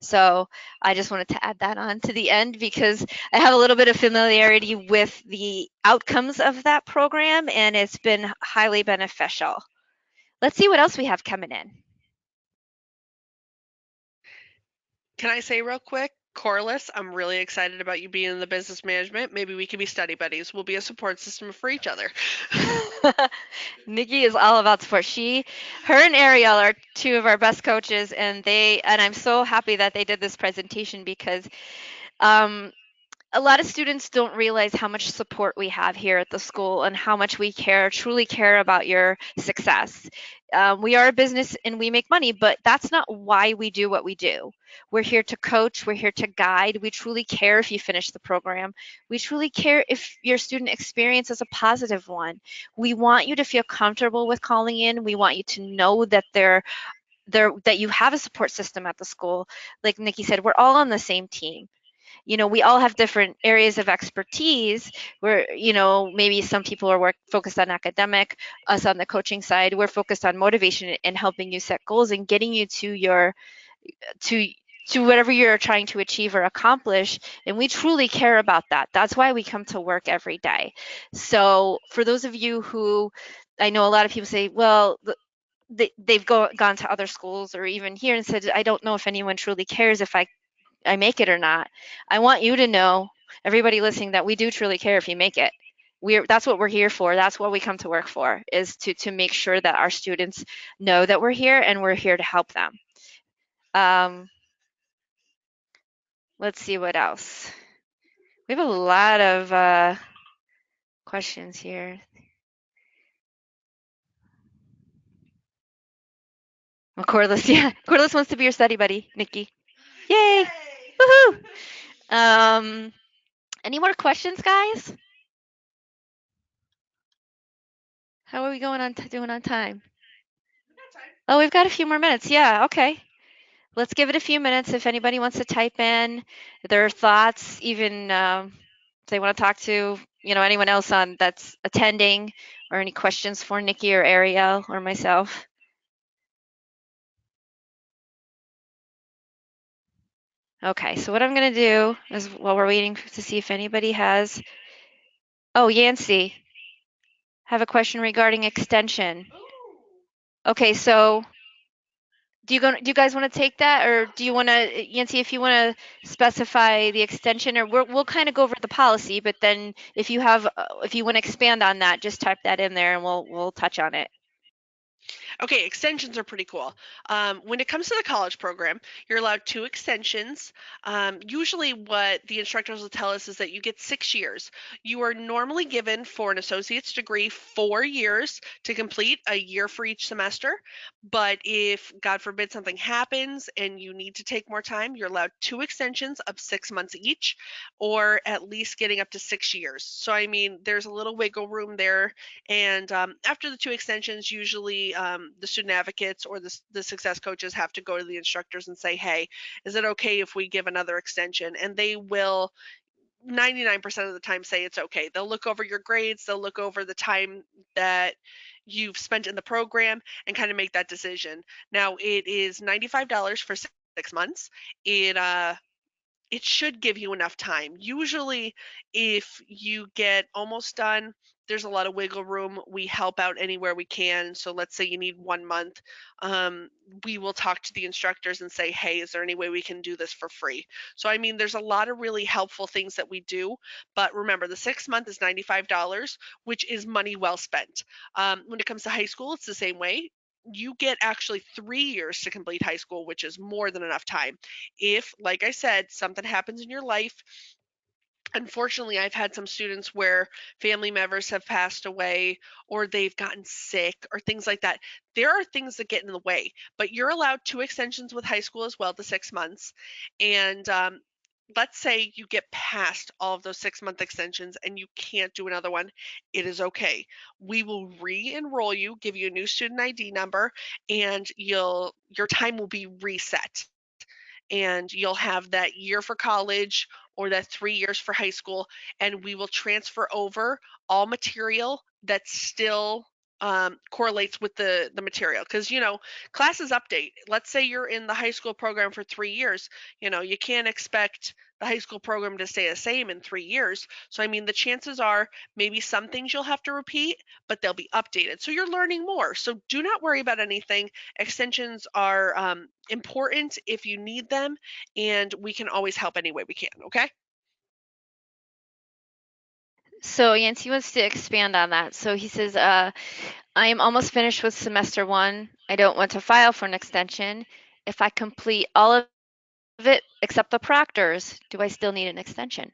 So I just wanted to add that on to the end because I have a little bit of familiarity with the outcomes of that program, and it's been highly beneficial. Let's see what else we have coming in. Can I say real quick, Corliss, I'm really excited about you being in the business management. Maybe we could be study buddies. We'll be a support system for each other. Nikki is all about support. Her and Ariel are two of our best coaches, and I'm so happy that they did this presentation because um, a lot of students don't realize how much support we have here at the school and how much we truly care about your success. We are a business and we make money, but that's not why we do what we do. We're here to coach, we're here to guide. We truly care if you finish the program. We truly care if your student experience is a positive one. We want you to feel comfortable with calling in. We want you to know that that you have a support system at the school. Like Nikki said, we're all on the same team. We all have different areas of expertise where, maybe some people are focused on academic, us on the coaching side, we're focused on motivation and helping you set goals and getting you to to whatever you're trying to achieve or accomplish. And we truly care about that. That's why we come to work every day. So for those of you who, I know a lot of people say, well, they've gone to other schools or even here and said, I don't know if anyone truly cares if I make it or not. I want you to know, everybody listening, that we do truly care if you make it. That's what we're here for. That's what we come to work for, is to make sure that our students know that we're here and we're here to help them. Um, let's see what else. We have a lot of questions here. Well, Corliss, yeah, Corliss wants to be your study buddy, Nikki. Yay! Woohoo! Um, any more questions, guys? How are we doing on time? Oh, we've got a few more minutes. Yeah, okay. Let's give it a few minutes if anybody wants to type in their thoughts, even if they want to talk to anyone else on that's attending, or any questions for Nikki or Ariel or myself. Okay, so what I'm going to do is, while we're waiting to see if anybody has. Oh, Yancy, have a question regarding extension. Okay, so do you guys want to take that, or do you want to, Yancy, if you want to specify the extension, or we'll kind of go over the policy, but then if you want to expand on that, just type that in there and we'll touch on it. Okay, extensions are pretty cool. When it comes to the college program, you're allowed 2 extensions. Usually, what the instructors will tell us is that you get 6 years. You are normally given, for an associate's degree, 4 years to complete, a year for each semester. But if, God forbid, something happens and you need to take more time, you're allowed 2 extensions of 6 months each, or at least getting up to 6 years. So, I mean, there's a little wiggle room there. And after the 2 extensions, usually the student advocates or the success coaches have to go to the instructors and say, hey, is it okay if we give another extension? And they will 99% of the time say it's okay. They'll look over your grades, they'll look over the time that you've spent in the program and kind of make that decision. Now, it is $95 for 6 months. It should give you enough time. Usually, if you get almost done, there's a lot of wiggle room. We help out anywhere we can. So let's say you need 1 month. We will talk to the instructors and say, hey, is there any way we can do this for free? So, I mean, there's a lot of really helpful things that we do. But remember, the 6 month is $95, which is money well spent. When it comes to high school, it's the same way. You get actually 3 years to complete high school, which is more than enough time. If, like I said, something happens in your life, unfortunately, I've had some students where family members have passed away or they've gotten sick or things like that. There are things that get in the way, but you're allowed 2 extensions with high school as well, the 6 months. And let's say you get past all of those 6-month extensions and you can't do another one, it is okay. We will re-enroll you, give you a new student ID number, and your time will be reset. And you'll have that year for college or that 3 years for high school, and we will transfer over all material that still correlates with the material, because classes update. Let's say you're in the high school program for 3 years. You can't expect the high school program to stay the same in 3 years. So I mean, the chances are maybe some things you'll have to repeat, but they'll be updated, so you're learning more. So do not worry about anything. Extensions are important if you need them, and we can always help any way we can. Okay. So Yancey wants to expand on that. So he says, I am almost finished with semester one. I don't want to file for an extension. If I complete all of it except the proctors, do I still need an extension?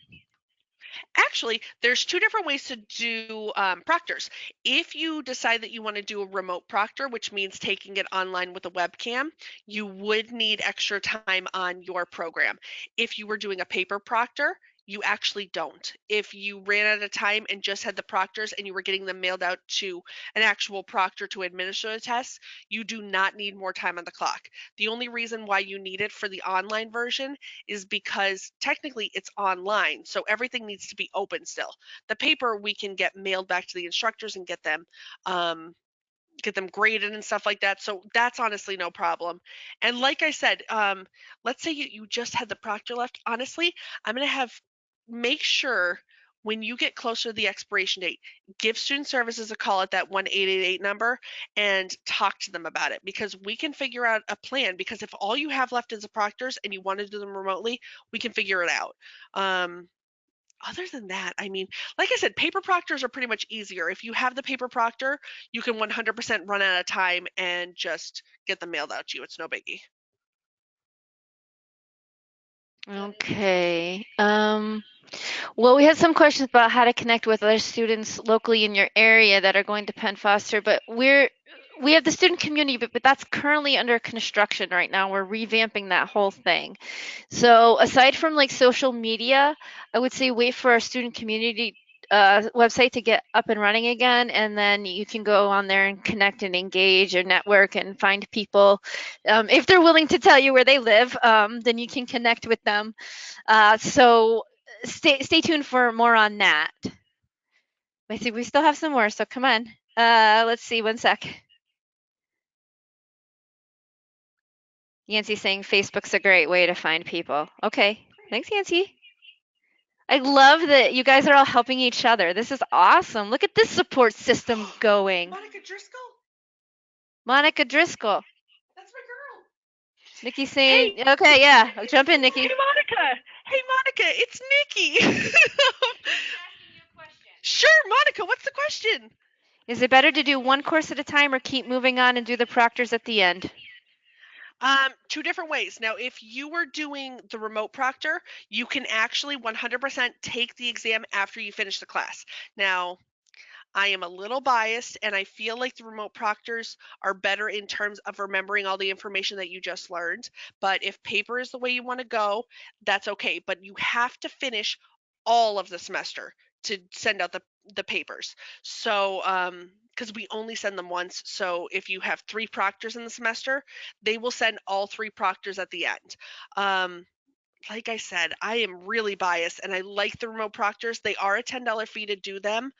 Actually, there's two different ways to do proctors. If you decide that you want to do a remote proctor, which means taking it online with a webcam, you would need extra time on your program. If you were doing a paper proctor, you actually don't. If you ran out of time and just had the proctors and you were getting them mailed out to an actual proctor to administer the tests, you do not need more time on the clock. The only reason why you need it for the online version is because technically it's online, so everything needs to be open still. The paper we can get mailed back to the instructors and um, get them graded and stuff like that. So that's honestly no problem. And like I said, let's say you just had the proctor left. Honestly, I'm gonna have make sure when you get closer to the expiration date, give student services a call at that 1-888 number and talk to them about it, because we can figure out a plan. Because if all you have left is the proctors and you want to do them remotely, we can figure it out. Other than that, I mean, like I said, paper proctors are pretty much easier. If you have the paper proctor, you can 100% run out of time and just get them mailed out to you. It's no biggie. Okay. Well, we had some questions about how to connect with other students locally in your area that are going to Penn Foster, but we have the student community, but that's currently under construction right now. We're revamping that whole thing. So aside from like social media, I would say wait for our student community website to get up and running again, and then you can go on there and connect and engage or network and find people. If they're willing to tell you where they live, then you can connect with them. So stay tuned for more on that. I think we still have some more, so come on. Let's see, one sec. Yancey saying Facebook's a great way to find people. Okay, thanks, Yancey. I love that you guys are all helping each other. This is awesome. Look at this support system going. Monica Driscoll, Monica Driscoll. that's my girl. Nikki Hey, saying, okay, yeah, jump in, hey Nikki. Monica. Hey Monica, it's Nikki. Sure, Monica, what's the question? Is it better to do one course at a time or keep moving on and do the proctors at the end? Two different ways. Now, if you were doing the remote proctor, you can actually 100% take the exam after you finish the class. Now, I am a little biased, and I feel like the remote proctors are better in terms of remembering all the information that you just learned. But if paper is the way you want to go, that's okay. But you have to finish all of the semester to send out the papers. So, because we only send them once. So if you have 3 proctors in the semester, they will send all 3 proctors at the end. Um, like I said, I am really biased and I like the remote proctors. They are a $10 fee to do them,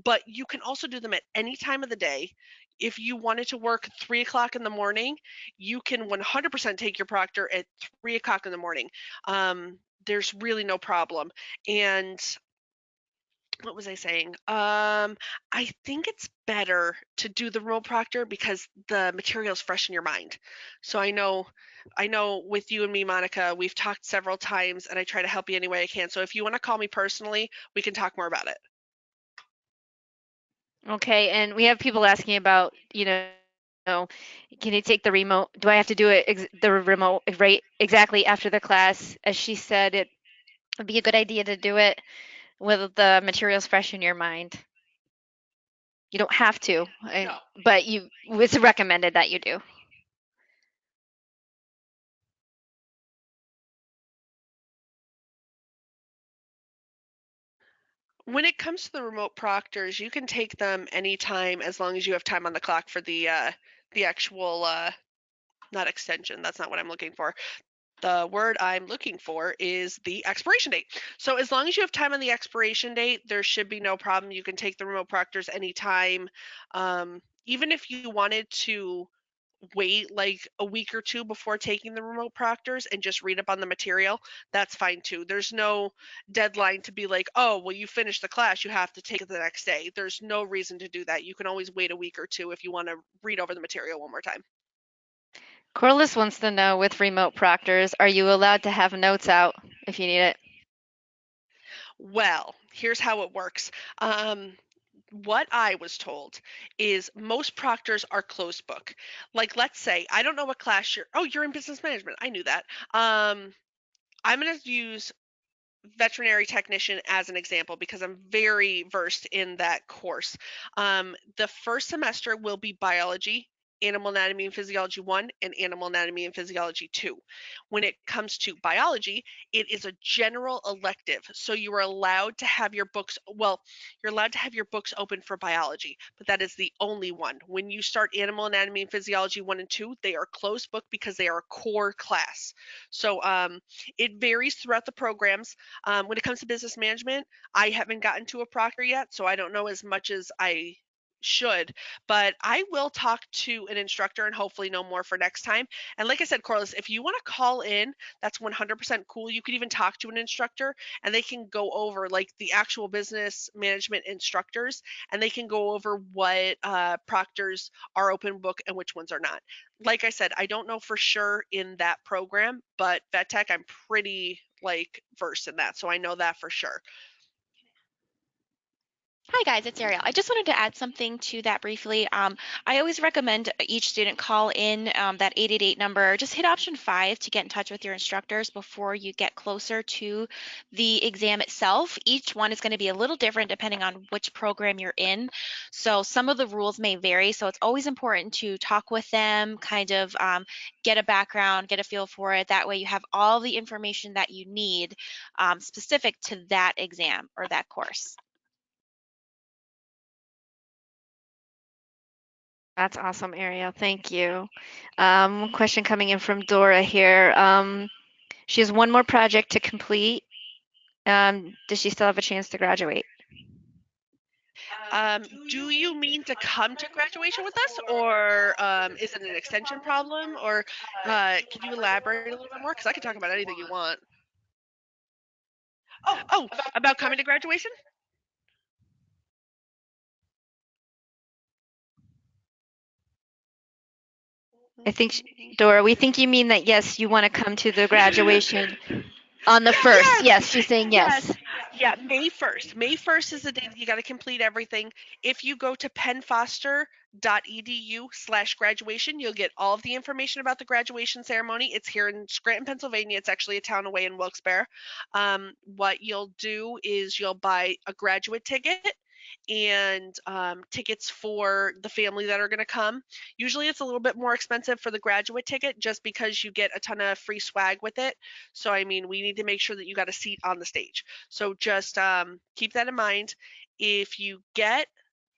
but you can also do them at any time of the day. If you wanted to work 3 o'clock in the morning, you can 100% take your proctor at 3 o'clock in the morning. There's really no problem. And what was I saying? I think it's better to do the remote proctor because the material is fresh in your mind. So I know with you and me, Monica, we've talked several times and I try to help you any way I can. So if you want to call me personally, we can talk more about it. Okay, and we have people asking about, can you take the remote? Do I have to do it the remote right exactly after the class? As she said, it would be a good idea to do it with the materials fresh in your mind. You don't have to, No. but it's recommended that you do. When it comes to the remote proctors, you can take them anytime as long as you have time on the clock for the actual not extension. That's not what I'm looking for. The word I'm looking for is the expiration date. So as long as you have time on the expiration date, there should be no problem. You can take the remote proctors anytime. Even if you wanted to wait like a week or two before taking the remote proctors and just read up on the material, that's fine too. There's no deadline to be like, oh, well, you finished the class, you have to take it the next day. There's no reason to do that. You can always wait a week or two if you want to read over the material one more time. Corliss wants to know with remote proctors, are you allowed to have notes out if you need it? Well, here's how it works. What I was told is most proctors are closed book. Like, let's say, I don't know what class you're in business management. I knew that. I'm going to use veterinary technician as an example because I'm very versed in that course. The first semester will be biology, animal anatomy and physiology 1, and animal anatomy and physiology 2. When it comes to biology, it is a general elective. So you are allowed to have your books, well, you're allowed to have your books open for biology, but that is the only one. When you start animal anatomy and physiology 1 and 2, they are closed book because they are a core class. So it varies throughout the programs. When it comes to business management, I haven't gotten to a proctor yet, so I don't know as much as I should, but I will talk to an instructor and hopefully know more for next time. And like I said, Corliss, if you want to call in, that's 100% cool. You could even talk to an instructor and they can go over like the actual business management instructors and they can go over what proctors are open book and which ones are not. Like I said, I don't know for sure in that program, but vet tech, I'm pretty like versed in that, so I know that for sure. Hi guys, it's Ariel. I just wanted to add something to that briefly. I always recommend each student call in that 888 number. Just hit option 5 to get in touch with your instructors before you get closer to the exam itself. Each one is going to be a little different depending on which program you're in. So some of the rules may vary. So it's always important to talk with them, kind of get a background, get a feel for it. That way you have all the information that you need specific to that exam or that course. That's awesome, Ariel. Thank you. Question coming in from Dora here. She has one more project to complete. Does she still have a chance to graduate? Do you mean to come to graduation with us, or is it an extension problem, or can you elaborate a little bit more? Because I can talk about anything you want. Oh, about coming to graduation? I think, Dora, we think you mean that yes, you want to come to the graduation on the first. Yes, Yes, she's saying yes. yes. Yeah, May 1st. May 1st is the day that you got to complete everything. If you go to pennfoster.edu/graduation, you'll get all of the information about the graduation ceremony. It's here in Scranton, Pennsylvania. It's actually a town away in Wilkes-Barre. What you'll do is you'll buy a graduate ticket and tickets for the family that are going to come. Usually it's a little bit more expensive for the graduate ticket just because you get a ton of free swag with it. So, I mean, we need to make sure that you got a seat on the stage. So just keep that in mind. If you get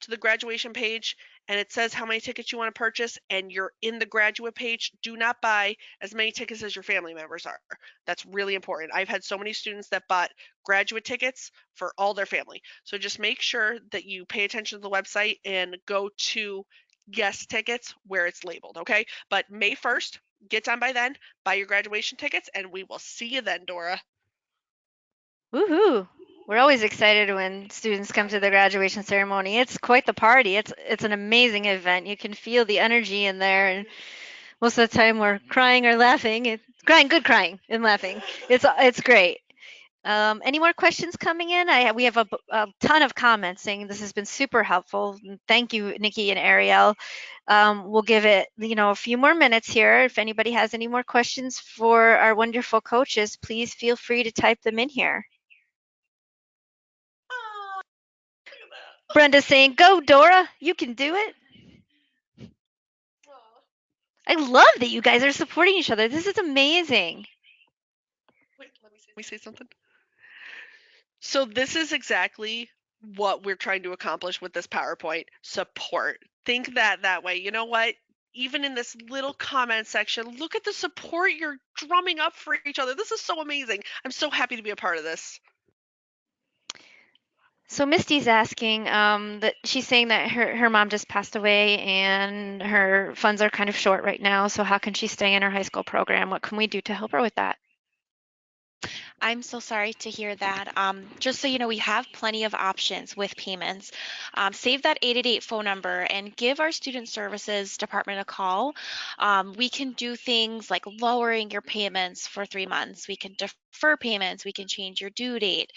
to the graduation page and it says how many tickets you want to purchase and you're in the graduate page, do not buy as many tickets as your family members are. That's really important. I've had so many students that bought graduate tickets for all their family. So just make sure that you pay attention to the website and go to guest tickets where it's labeled, okay? But May 1st, get done by then, buy your graduation tickets, and we will see you then, Dora. Woohoo! We're always excited when students come to the graduation ceremony. It's quite the party. It's an amazing event. You can feel the energy in there, and most of the time we're crying or laughing. Crying, good crying and laughing. It's great. Any more questions coming in? We have a ton of comments saying this has been super helpful. Thank you, Nikki and Ariel. We'll give it, a few more minutes here. If anybody has any more questions for our wonderful coaches, please feel free to type them in here. Brenda's saying, "Go, Dora! You can do it." I love that you guys are supporting each other. This is amazing. Wait, let me say something. So this is exactly what we're trying to accomplish with this PowerPoint. Support. Think that way. You know what? Even in this little comment section, look at the support you're drumming up for each other. This is so amazing. I'm so happy to be a part of this. So Misty's asking that she's saying that her mom just passed away and her funds are kind of short right now. So how can she stay in her high school program? What can we do to help her with that? I'm so sorry to hear that. Just so you know, we have plenty of options with payments. Save that 888 phone number and give our student services department a call. We can do things like lowering your payments for 3 months. We can defer payments. We can change your due date.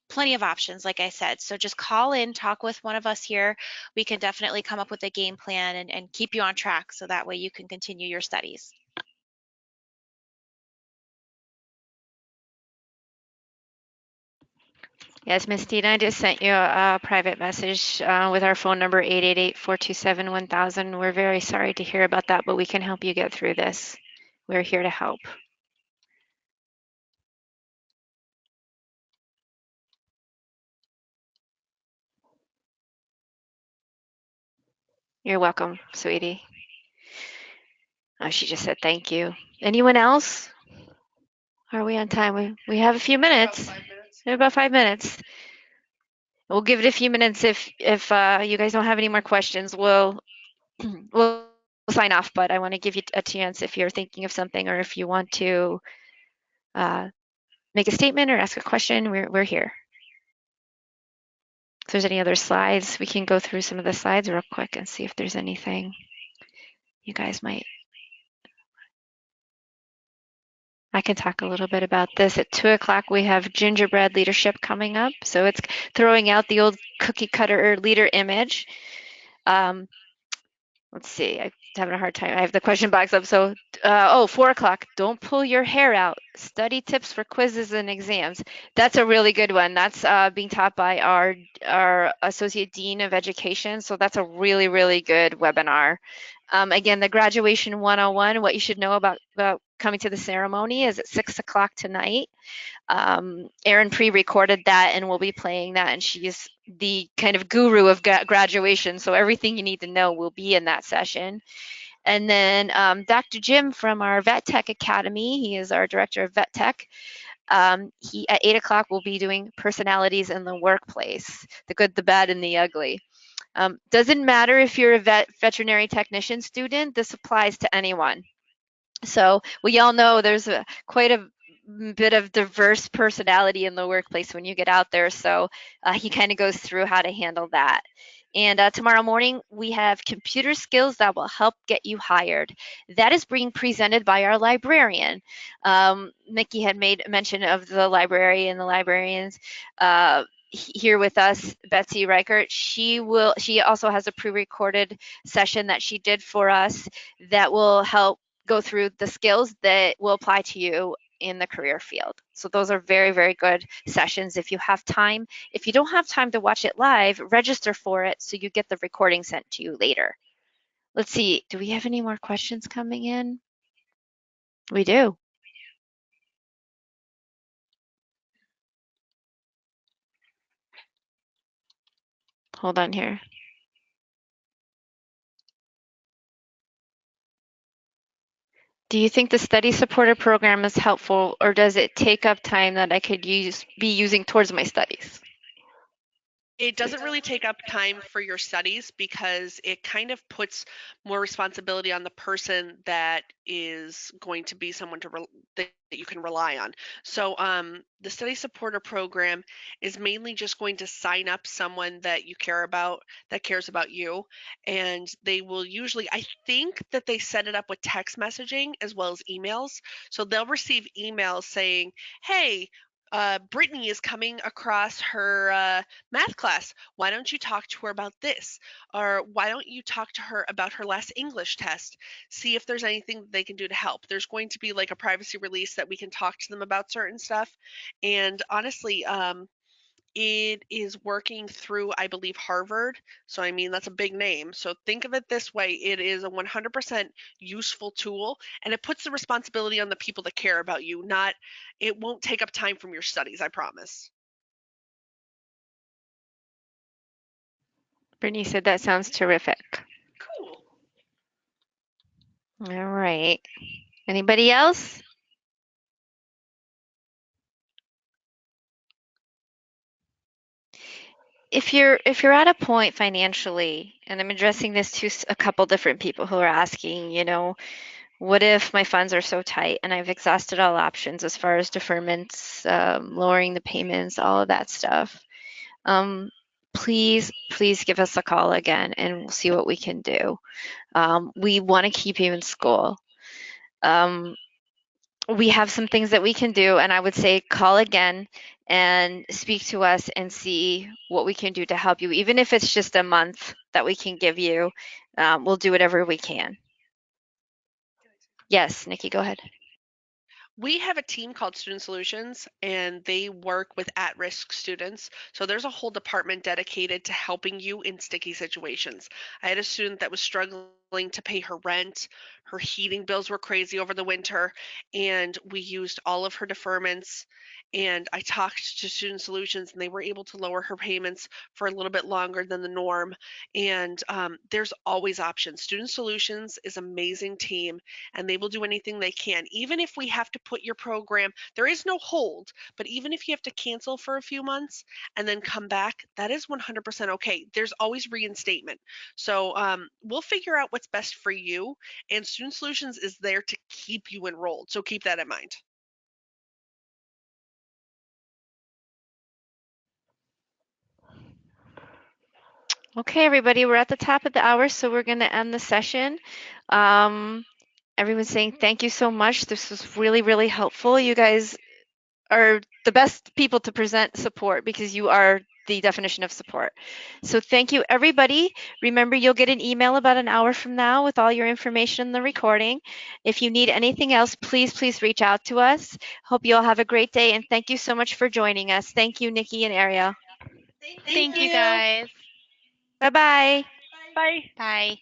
Plenty of options, like I said. So just call in, talk with one of us here. We can definitely come up with a game plan and keep you on track so that way you can continue your studies. Yes, Miss Tina, I just sent you a private message with our phone number 888-427-1000. We're very sorry to hear about that, but we can help you get through this. We're here to help. You're welcome, sweetie. Oh, she just said thank you. Anyone else? Are we on time? We have a few minutes. About 5 minutes. We have about 5 minutes. We'll give it a few minutes if you guys don't have any more questions. We'll sign off, but I want to give you a chance if you're thinking of something or if you want to uh, make a statement or ask a question. We're here. If there's any other slides, we can go through some of the slides real quick and see if there's anything you guys might. I can talk a little bit about this. At 2 o'clock, we have gingerbread leadership coming up. So it's throwing out the old cookie cutter leader image. Let's see, I'm having a hard time. I have the question box up. So, 4 o'clock, don't pull your hair out. Study tips for quizzes and exams. That's a really good one. That's being taught by our Associate Dean of Education. So that's a really, really good webinar. Again, the graduation 101, what you should know about coming to the ceremony is at 6 o'clock tonight. Erin pre-recorded that and we'll be playing that, and she's the kind of guru of graduation, so everything you need to know will be in that session. And then Dr. Jim from our Vet Tech Academy, he is our director of Vet Tech. He at 8 o'clock will be doing personalities in the workplace, the good, the bad, and the ugly. Doesn't matter if you're a veterinary technician student, this applies to anyone. So we all know there's quite a bit of diverse personality in the workplace when you get out there. So he kind of goes through how to handle that. And tomorrow morning, we have computer skills that will help get you hired. That is being presented by our librarian. Nikki had made mention of the library and the librarians here with us, Betsy Reichert. She also has a pre-recorded session that she did for us that will help go through the skills that will apply to you in the career field. So those are very, very good sessions if you have time. If you don't have time to watch it live, register for it so you get the recording sent to you later. Let's see, do we have any more questions coming in? We do. Hold on here. Do you think the study supporter program is helpful, or does it take up time that I could be using towards my studies? It doesn't really take up time for your studies because it kind of puts more responsibility on the person that is going to be someone that you can rely on. So the study supporter program is mainly just going to sign up someone that you care about, that cares about you, and they will usually, I think that they set it up with text messaging as well as emails. So they'll receive emails saying, hey, Brittany is coming across her math class. Why don't you talk to her about this? Or why don't you talk to her about her last English test? See if there's anything they can do to help. There's going to be like a privacy release that we can talk to them about certain stuff. And honestly, it is working through, I believe, Harvard. So, I mean, that's a big name. So, think of it this way, it is a 100% useful tool, and it puts the responsibility on the people that care about you, not, it won't take up time from your studies, I promise. Brittany said that sounds terrific. Cool. All right. Anybody else? If you're at a point financially, and I'm addressing this to a couple different people who are asking, what if my funds are so tight and I've exhausted all options as far as deferments, lowering the payments, all of that stuff. Please give us a call again and we'll see what we can do. We want to keep you in school. Um, we have some things that we can do, and I would say call again and speak to us and see what we can do to help you. Even if it's just a month that we can give you, we'll do whatever we can. Yes, Nikki, go ahead. We have a team called Student Solutions, and they work with at risk students. So there's a whole department dedicated to helping you in sticky situations. I had a student that was struggling to pay her rent. Her heating bills were crazy over the winter, and we used all of her deferments. And I talked to Student Solutions, and they were able to lower her payments for a little bit longer than the norm. And there's always options. Student Solutions is an amazing team, and they will do anything they can. Even if we have to put your program, there is no hold, but even if you have to cancel for a few months and then come back, that is 100% okay. There's always reinstatement. So we'll figure out what's best for you, and Student Solutions is there to keep you enrolled. So keep that in mind. Okay, everybody, we're at the top of the hour, so we're going to end the session. Everyone's saying thank you so much. This was really, really helpful. You guys are the best people to present support because you are the definition of support. So thank you, everybody. Remember, you'll get an email about an hour from now with all your information in the recording. If you need anything else, please reach out to us. Hope you all have a great day, and thank you so much for joining us. Thank you, Nikki and Ariel. Thank Thank you you. guys. Bye-bye. Bye. Bye.